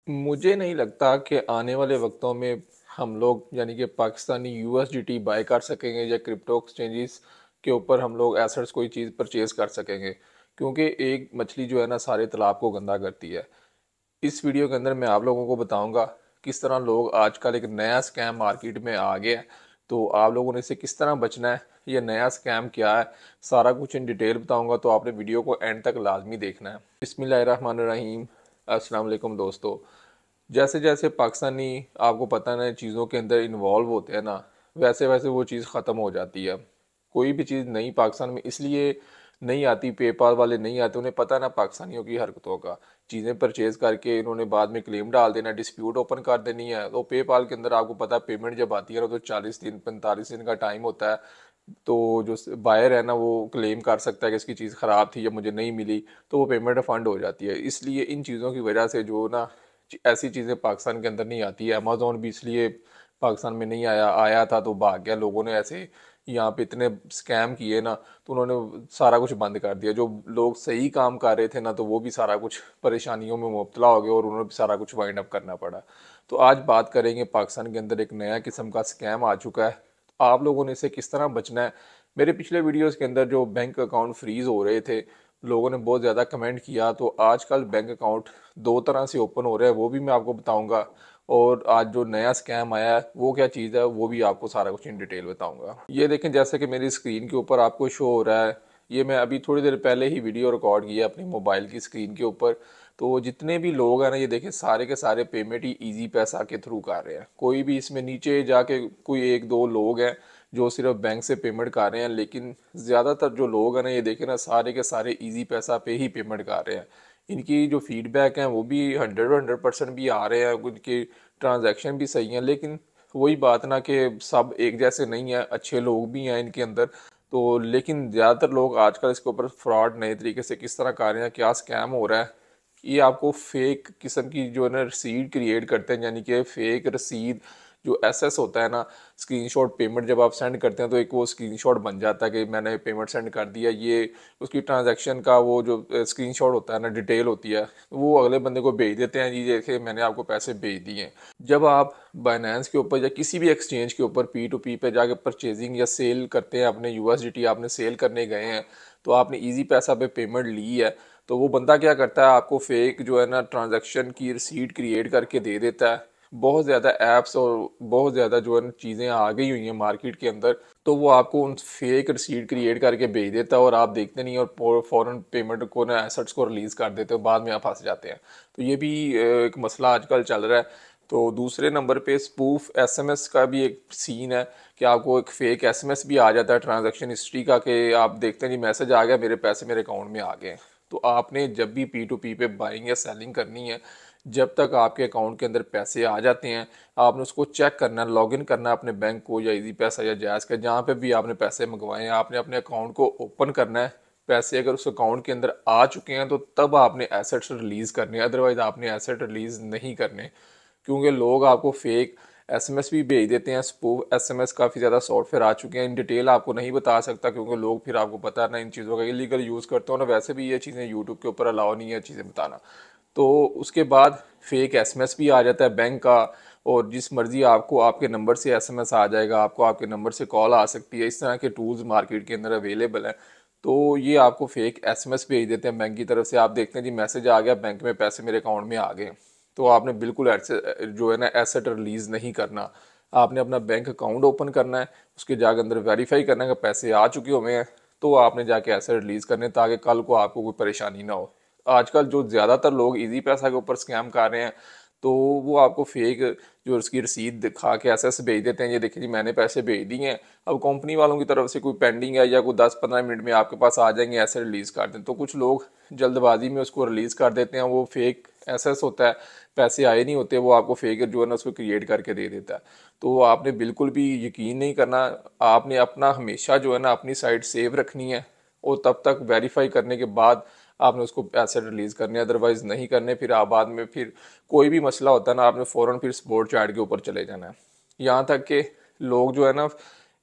मुझे नहीं लगता कि आने वाले वक्तों में हम लोग यानी कि पाकिस्तानी यूएसडीटी बाय कर सकेंगे या क्रिप्टो एक्सचेंजेस के ऊपर हम लोग एसेट्स कोई चीज़ परचेज कर सकेंगे, क्योंकि एक मछली जो है ना सारे तालाब को गंदा करती है। इस वीडियो के अंदर मैं आप लोगों को बताऊंगा किस तरह लोग आजकल एक नया स्कैम मार्केट में आ गया है, तो आप लोगों ने इससे किस तरह बचना है, ये नया स्कैम क्या है, सारा कुछ इन डिटेल बताऊंगा। तो आपने वीडियो को एंड तक लाजमी देखना है। बिस्मिल्लाहिर्रहमानिर्रहीम। अस्सलाम वालेकुम दोस्तों। जैसे जैसे पाकिस्तानी आपको पता है चीज़ों के अंदर इन्वॉल्व होते हैं ना, वैसे वैसे वो चीज़ ख़त्म हो जाती है। कोई भी चीज़ नई पाकिस्तान में इसलिए नहीं आती, पेपाल वाले नहीं आते, उन्हें पता ना पाकिस्तानियों की हरकतों का। चीज़ें परचेज करके इन्होंने बाद में क्लेम डाल देना, डिस्प्यूट ओपन कर देनी है। तो पेपाल के अंदर आपको पता है पेमेंट जब आती है ना तो 40 दिन 45 दिन का टाइम होता है। तो जो बायर है ना वो क्लेम कर सकता है कि इसकी चीज़ ख़राब थी या मुझे नहीं मिली, तो वो पेमेंट रिफंड हो जाती है। इसलिए इन चीज़ों की वजह से जो ना ऐसी चीज़ें पाकिस्तान के अंदर नहीं आती है। अमेजोन भी इसलिए पाकिस्तान में नहीं आया, आया था तो भाग गया। लोगों ने ऐसे यहाँ पे इतने स्कैम किए ना, तो उन्होंने सारा कुछ बंद कर दिया। जो लोग सही काम कर रहे थे ना तो वो भी सारा कुछ परेशानियों में मुब्तला हो गए और उन्होंने भी सारा कुछ वाइंड अप करना पड़ा। तो आज बात करेंगे पाकिस्तान के अंदर एक नया किस्म का स्कैम आ चुका है, आप लोगों ने इससे किस तरह बचना है। मेरे पिछले वीडियोस के अंदर जो बैंक अकाउंट फ्रीज हो रहे थे, लोगों ने बहुत ज़्यादा कमेंट किया, तो आजकल बैंक अकाउंट दो तरह से ओपन हो रहे हैं, वो भी मैं आपको बताऊंगा। और आज जो नया स्कैम आया है वो क्या चीज़ है वो भी आपको सारा कुछ इन डिटेल बताऊंगा। ये देखें, जैसे कि मेरी स्क्रीन के ऊपर आपको शो हो रहा है, ये मैं अभी थोड़ी देर पहले ही वीडियो रिकॉर्ड किया अपनी मोबाइल की स्क्रीन के ऊपर। तो जितने भी लोग हैं ना, ये देखें सारे के सारे पेमेंट ही इजी पैसा के थ्रू कर रहे हैं। कोई भी इसमें नीचे जाके कोई एक दो लोग हैं जो सिर्फ बैंक से पेमेंट कर रहे हैं, लेकिन ज़्यादातर जो लोग हैं ना ये देखें ना सारे के सारे इजी पैसा पे ही पेमेंट कर रहे हैं। इनकी जो फीडबैक हैं वो भी 100% भी आ रहे हैं, उनकी ट्रांजैक्शन भी सही हैं। लेकिन वही बात ना कि सब एक जैसे नहीं है, अच्छे लोग भी हैं इनके अंदर। तो लेकिन ज़्यादातर लोग आजकल इसके ऊपर फ्रॉड नए तरीके से किस तरह कर रहे हैं, क्या स्कैम हो रहा है। ये आपको फेक किस्म की जो है ना रसीद क्रिएट करते हैं, यानी कि फेक रसीद जो एसएस होता है ना, स्क्रीनशॉट पेमेंट जब आप सेंड करते हैं तो एक वो स्क्रीनशॉट बन जाता है कि मैंने पेमेंट सेंड कर दिया। ये उसकी ट्रांजैक्शन का वो जो स्क्रीनशॉट होता है ना, डिटेल होती है, वो अगले बंदे को भेज देते हैं, जी देखिए मैंने आपको पैसे भेज दिए हैं। जब आप बाइनेंस के ऊपर या किसी भी एक्सचेंज के ऊपर P2P पे जाके परचेजिंग या सेल करते हैं, अपने यूएसडीटी आपने सेल करने गए हैं, तो आपने इजी पैसा पे पेमेंट ली है, तो वो बंदा क्या करता है, आपको फेक जो है ना ट्रांजैक्शन की रसीद क्रिएट करके दे देता है। बहुत ज़्यादा ऐप्स और बहुत ज़्यादा जो है ना चीज़ें आ गई हुई हैं मार्केट के अंदर, तो वो आपको उन फेक रसीद क्रिएट करके भेज देता है और आप देखते नहीं और फ़ौरन पेमेंट को ना एसेट्स को रिलीज़ कर देते हो, बाद में आप फंस जाते हैं। तो ये भी एक मसला आजकल चल रहा है। तो दूसरे नंबर पे स्पूफ एसएमएस का भी एक सीन है कि आपको एक फेक एसएमएस भी आ जाता है ट्रांजैक्शन हिस्ट्री का, कि आप देखते हैं जी मैसेज आ गया, मेरे पैसे मेरे अकाउंट में आ गए। तो आपने जब भी P2P पे बाइंग या सेलिंग करनी है, जब तक आपके अकाउंट के अंदर पैसे आ जाते हैं, आपने उसको चेक करना है, लॉगिन करना है अपने बैंक को या इजी पैसा या जैज़ का, जहाँ पे भी आपने पैसे मंगवाए हैं, आपने अपने अकाउंट को ओपन करना है। पैसे अगर उस अकाउंट के अंदर आ चुके हैं तो तब आपने एसेट्स रिलीज़ करने हैं, अदरवाइज़ आपने एसेट रिलीज़ नहीं करने। क्योंकि लोग आपको फेक एसएमएस भी भेज देते हैं। स्पूफ एसएमएस काफ़ी ज़्यादा सॉफ्टवेयर आ चुके हैं, इन डिटेल आपको नहीं बता सकता क्योंकि लोग फिर आपको पता है ना इन चीज़ों का इलीगल यूज़ करते हो ना, वैसे भी ये चीज़ें यूट्यूब के ऊपर अलाउ नहीं है चीज़ें बताना। तो उसके बाद फेक एसएमएस भी आ जाता है बैंक का, और जिस मर्जी आपको आपके नंबर से एसएमएस आ जाएगा, आपको आपके नंबर से कॉल आ सकती है। इस तरह के टूल्स मार्केट के अंदर अवेलेबल हैं। तो ये आपको फेक एसएमएस भेज देते हैं बैंक की तरफ से, आप देखते हैं जी मैसेज आ गया, बैंक में पैसे मेरे अकाउंट में आ गए। तो आपने बिल्कुल ऐसे जो है ना एसेट रिलीज़ नहीं करना। आपने अपना बैंक अकाउंट ओपन करना है, उसके जाकर अंदर वेरीफाई करना है कि पैसे आ चुके हुए हैं, तो आपने जाके एसेट रिलीज़ करने, ताकि कल को आपको कोई परेशानी ना हो। आजकल जो ज़्यादातर लोग इजी पैसा के ऊपर स्कैम कर रहे हैं, तो वो आपको फेक जो उसकी रसीद दिखा के एसएस भेज देते हैं, ये देखिए जी मैंने पैसे भेज दिए हैं। अब कंपनी वालों की तरफ से कोई पेंडिंग है या कोई 10-15 मिनट में आपके पास आ जाएंगे, ऐसे रिलीज़ कर दें। तो कुछ लोग जल्दबाजी में उसको रिलीज़ कर देते हैं, वो फेक एसएस होता है, पैसे आए नहीं होते, वो आपको फेक जो है ना उसको क्रिएट करके दे देता है। तो आपने बिल्कुल भी यकीन नहीं करना। आपने अपना हमेशा जो है ना अपनी साइड सेव रखनी है, और तब तक वेरीफाई करने के बाद आपने उसको पैसे रिलीज़ करने, अदरवाइज़ नहीं करने। फिर आप बाद में फिर कोई भी मसला होता है ना, आपने फ़ौरन फिर सपोर्ट चैट के ऊपर चले जाना है। यहाँ तक कि लोग जो है ना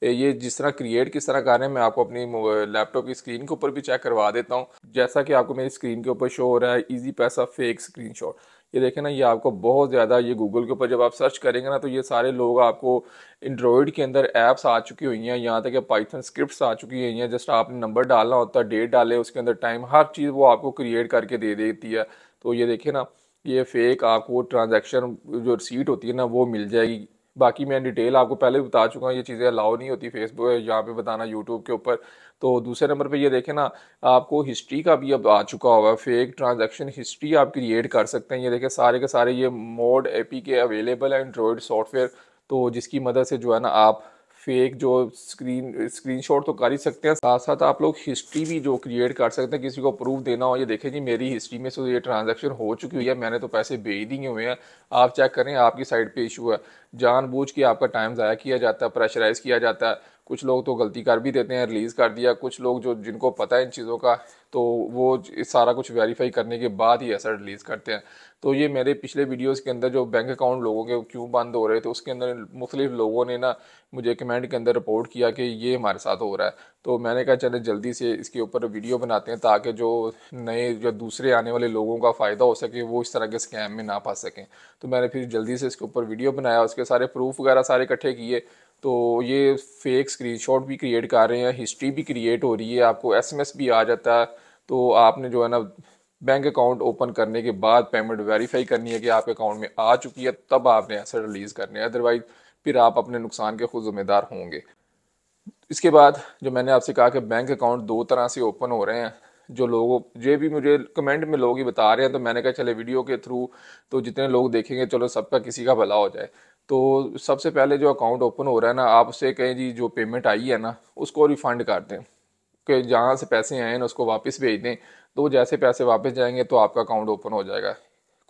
ये जिस तरह क्रिएट किस तरह कर रहे हैं, मैं आपको अपनी लैपटॉप की स्क्रीन के ऊपर भी चेक करवा देता हूँ। जैसा कि आपको मेरी स्क्रीन के ऊपर शो हो रहा है, इजी पैसा फेक स्क्रीनशॉट। ये देखें ना, ये आपको बहुत ज़्यादा, ये गूगल के ऊपर जब आप सर्च करेंगे ना तो ये सारे लोग आपको एंड्रॉयड के अंदर ऐप्स आ चुकी हुई हैं, यहाँ तक कि पाइथन स्क्रिप्ट्स आ चुकी हुई हैं। जस्ट आपने नंबर डालना होता है, डेट डाले, उसके अंदर टाइम, हर चीज़ वो आपको क्रिएट करके दे देती है। तो ये देखिए ना, ये फेक आपको ट्रांजैक्शन जो रिसीट होती है ना वो मिल जाएगी। बाकी मैं डिटेल आपको पहले भी बता चुका हूँ, ये चीज़ें अलाउ नहीं होती फेसबुक यहाँ पे बताना, यूट्यूब के ऊपर। तो दूसरे नंबर पे ये देखें ना, आपको हिस्ट्री का भी अब आ चुका होगा, फेक ट्रांजैक्शन हिस्ट्री आप क्रिएट कर सकते हैं। ये देखें सारे के सारे ये मोड एपी के अवेलेबल है एंड्रॉयड सॉफ्टवेयर, तो जिसकी मदद से जो है ना आप फेक जो स्क्रीनशॉट तो कर ही सकते हैं, साथ साथ आप लोग हिस्ट्री भी जो क्रिएट कर सकते हैं। किसी को प्रूफ देना हो, ये देखें जी मेरी हिस्ट्री में से ये ट्रांजैक्शन हो चुकी हुई है, मैंने तो पैसे भेज दिए हुए हैं, आप चेक करें आपकी साइड पे इशू है। जानबूझ के आपका टाइम ज़ाया किया जाता है, प्रेशराइज किया जाता है। कुछ लोग तो गलती कर भी देते हैं, रिलीज़ कर दिया। कुछ लोग जो जिनको पता है इन चीज़ों का, तो वो सारा कुछ वेरीफाई करने के बाद ही ऐसा रिलीज़ करते हैं। तो ये मेरे पिछले वीडियोस के अंदर जो बैंक अकाउंट लोगों के क्यों बंद हो रहे थे, उसके अंदर मुख्तलिफ लोगों ने ना मुझे कमेंट के अंदर रिपोर्ट किया कि ये हमारे साथ हो रहा है। तो मैंने कहा चले जल्दी से इसके ऊपर वीडियो बनाते हैं, ताकि जो नए जो दूसरे आने वाले लोगों का फ़ायदा हो सके, वो इस तरह के स्कैम में ना फंस सकें। तो मैंने फिर जल्दी से इसके ऊपर वीडियो बनाया, उसके सारे प्रूफ वगैरह सारे इकट्ठे किए। तो ये फेक स्क्रीनशॉट भी क्रिएट कर रहे हैं, हिस्ट्री भी क्रिएट हो रही है, आपको एसएमएस भी आ जाता है। तो आपने जो है ना बैंक अकाउंट ओपन करने के बाद पेमेंट वेरीफाई करनी है कि आपके अकाउंट में आ चुकी है, तब आपने ऐसे रिलीज़ करने हैं, अदरवाइज फिर आप अपने नुकसान के खुद जिम्मेदार होंगे। इसके बाद जो मैंने आपसे कहा कि बैंक अकाउंट दो तरह से ओपन हो रहे हैं, जो लोगों ये भी मुझे कमेंट में लोग ही बता रहे हैं, तो मैंने कहा चले वीडियो के थ्रू तो जितने लोग देखेंगे चलो सबका किसी का भला हो जाए। तो सबसे पहले जो अकाउंट ओपन हो रहा है ना, आप उससे कहें जी जो पेमेंट आई है ना उसको रिफ़ंड कर दें, कि जहाँ से पैसे आए ना उसको वापस भेज दें। तो जैसे पैसे वापस जाएंगे तो आपका अकाउंट ओपन हो जाएगा।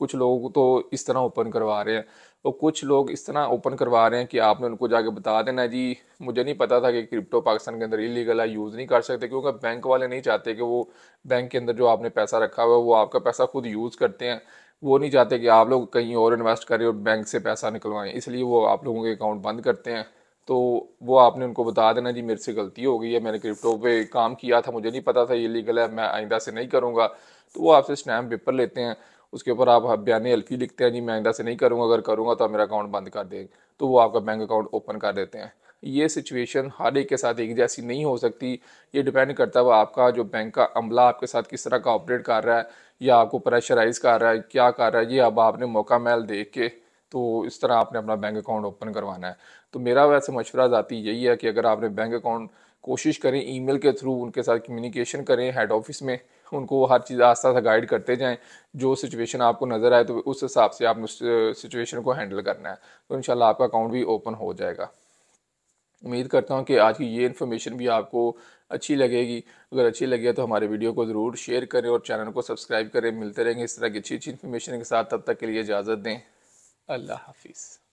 कुछ लोग तो इस तरह ओपन करवा रहे हैं, और कुछ लोग इस तरह ओपन करवा रहे हैं कि आपने उनको जाके बता देना जी मुझे नहीं पता था कि क्रिप्टो पाकिस्तान के अंदर इलीगल है, यूज़ नहीं कर सकते, क्योंकि बैंक वाले नहीं चाहते कि वो बैंक के अंदर जो आपने पैसा रखा हुआ है वो आपका पैसा खुद यूज़ करते हैं। वो नहीं चाहते कि आप लोग कहीं और इन्वेस्ट करें और बैंक से पैसा निकलवाएं, इसलिए वो आप लोगों के अकाउंट बंद करते हैं। तो वो आपने उनको बता देना जी मेरे से गलती हो गई है, मैंने क्रिप्टो पे काम किया था, मुझे नहीं पता था ये लीगल है, मैं आइंदा से नहीं करूँगा। तो वो आपसे स्टैम्प पेपर लेते हैं, उसके ऊपर आप बयान हल्फी लिखते हैं जी मैं आइंदा से नहीं करूँगा, अगर करूँगा तो आप मेरा अकाउंट बंद कर दें। तो वो आपका बैंक अकाउंट ओपन कर देते हैं। ये सिचुएशन हर एक के साथ एक जैसी नहीं हो सकती, ये डिपेंड करता है वो आपका जो बैंक का अमला आपके साथ किस तरह का ऑपरेट कर रहा है, या आपको प्रेशराइज कर रहा है, क्या कर रहा है, ये अब आपने मौका मैल देख के तो इस तरह आपने अपना बैंक अकाउंट ओपन करवाना है। तो मेरा वैसे मशवरा ज़ाती यही है कि अगर आपने बैंक अकाउंट, कोशिश करें ईमेल के थ्रू उनके साथ कम्युनिकेशन करें हेड ऑफिस में, उनको हर चीज़ आस्ता आस्ता गाइड करते जाएं, जो सिचुएशन आपको नज़र आए तो उस हिसाब से आपने उस सिचुएशन को हैंडल करना है। तो इंशाल्लाह आपका अकाउंट भी ओपन हो जाएगा। उम्मीद करता हूँ कि आज की ये इन्फॉर्मेशन भी आपको अच्छी लगेगी। अगर अच्छी लगे तो हमारे वीडियो को ज़रूर शेयर करें और चैनल को सब्सक्राइब करें। मिलते रहेंगे इस तरह की अच्छी अच्छी इन्फॉर्मेशन के साथ, तब तक के लिए इजाज़त दें। अल्लाह हाफिज़।